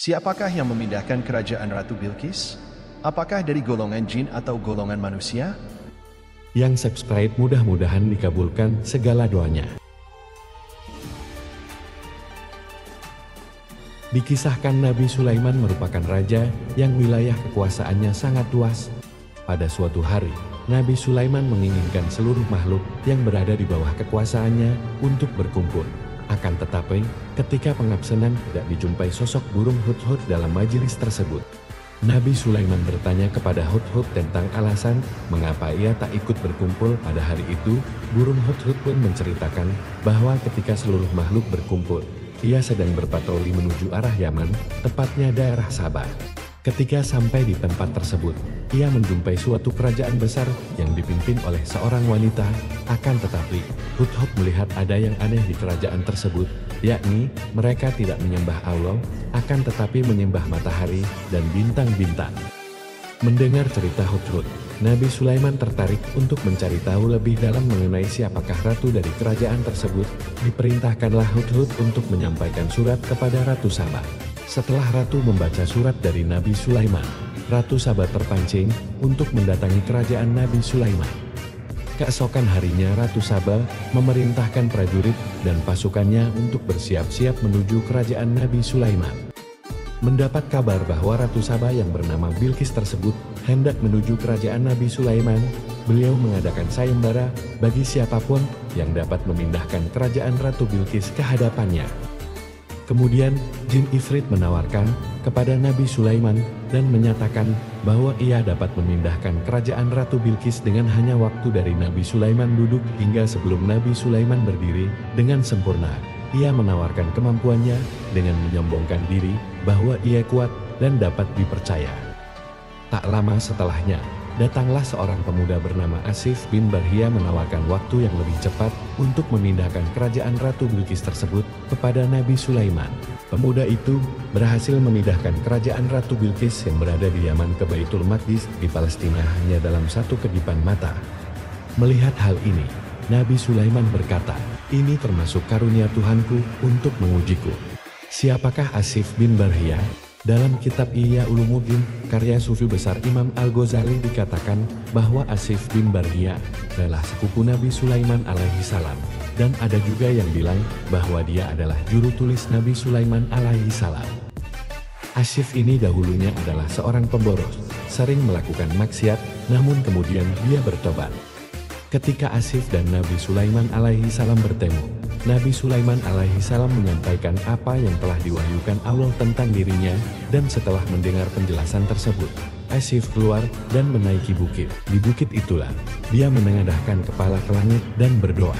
Siapakah yang memindahkan kerajaan Ratu Bilqis? Apakah dari golongan jin atau golongan manusia? Yang subscribe mudah-mudahan dikabulkan segala doanya. Dikisahkan Nabi Sulaiman merupakan raja yang wilayah kekuasaannya sangat luas. Pada suatu hari, Nabi Sulaiman menginginkan seluruh makhluk yang berada di bawah kekuasaannya untuk berkumpul. Akan tetapi, ketika pengabsenan tidak dijumpai sosok burung Hudhud dalam majelis tersebut. Nabi Sulaiman bertanya kepada Hudhud tentang alasan mengapa ia tak ikut berkumpul pada hari itu. Burung Hudhud pun menceritakan bahwa ketika seluruh makhluk berkumpul, ia sedang berpatroli menuju arah Yaman, tepatnya daerah Sabah. Ketika sampai di tempat tersebut, ia menjumpai suatu kerajaan besar yang dipimpin oleh seorang wanita. Akan tetapi, Hudhud melihat ada yang aneh di kerajaan tersebut, yakni mereka tidak menyembah Allah, akan tetapi menyembah matahari dan bintang-bintang. Mendengar cerita Hudhud, Nabi Sulaiman tertarik untuk mencari tahu lebih dalam mengenai siapakah ratu dari kerajaan tersebut. Diperintahkanlah Hudhud untuk menyampaikan surat kepada Ratu Sabah. Setelah ratu membaca surat dari Nabi Sulaiman, Ratu Sabah terpancing untuk mendatangi kerajaan Nabi Sulaiman. Keesokan harinya Ratu Sabah memerintahkan prajurit dan pasukannya untuk bersiap-siap menuju kerajaan Nabi Sulaiman. Mendapat kabar bahwa Ratu Sabah yang bernama Bilqis tersebut hendak menuju kerajaan Nabi Sulaiman, beliau mengadakan sayembara bagi siapapun yang dapat memindahkan kerajaan Ratu Bilqis ke hadapannya. Kemudian, Jin Ifrit menawarkan kepada Nabi Sulaiman dan menyatakan bahwa ia dapat memindahkan kerajaan Ratu Bilqis dengan hanya waktu dari Nabi Sulaiman duduk hingga sebelum Nabi Sulaiman berdiri dengan sempurna. Ia menawarkan kemampuannya dengan menyombongkan diri bahwa ia kuat dan dapat dipercaya. Tak lama setelahnya, datanglah seorang pemuda bernama Asif bin Barhia menawarkan waktu yang lebih cepat untuk memindahkan kerajaan Ratu Bilqis tersebut kepada Nabi Sulaiman. Pemuda itu berhasil memindahkan kerajaan Ratu Bilqis yang berada di Yaman ke Baitul Maqdis di Palestina hanya dalam satu kedipan mata. Melihat hal ini, Nabi Sulaiman berkata, "Ini termasuk karunia Tuhanku untuk mengujiku." Siapakah Asif bin Barhia? Dalam kitab Ihya Ulumuddin, karya sufi besar Imam Al-Ghazali dikatakan bahwa Asif bin Barhia adalah sepupu Nabi Sulaiman alaihi salam. Dan ada juga yang bilang bahwa dia adalah juru tulis Nabi Sulaiman alaihi salam. Asif ini dahulunya adalah seorang pemboros, sering melakukan maksiat, namun kemudian dia bertobat. Ketika Asif dan Nabi Sulaiman alaihi salam bertemu, Nabi Sulaiman alaihi salam menyampaikan apa yang telah diwahyukan Allah tentang dirinya, dan setelah mendengar penjelasan tersebut, Asif keluar dan menaiki bukit. Di bukit itulah, dia menengadahkan kepala ke langit dan berdoa,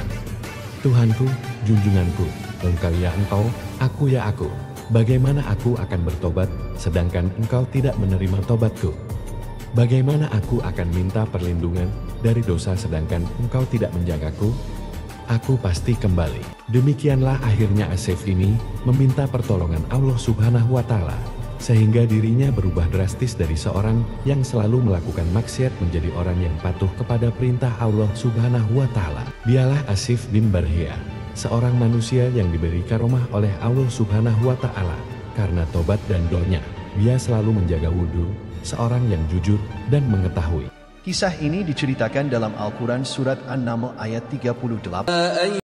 "Tuhanku, junjunganku, engkau ya engkau, aku ya aku. Bagaimana aku akan bertobat, sedangkan engkau tidak menerima tobatku? Bagaimana aku akan minta perlindungan dari dosa sedangkan engkau tidak menjagaku? Aku pasti kembali." Demikianlah akhirnya Asif ini meminta pertolongan Allah Subhanahu wa Ta'ala, sehingga dirinya berubah drastis dari seorang yang selalu melakukan maksiat menjadi orang yang patuh kepada perintah Allah Subhanahu wa Ta'ala. Dialah Asif bin Barhia, seorang manusia yang diberi karomah oleh Allah Subhanahu wa Ta'ala karena tobat dan doanya. Dia selalu menjaga wudhu, seorang yang jujur dan mengetahui. Kisah ini diceritakan dalam Al-Quran Surat An-Naml ayat 38.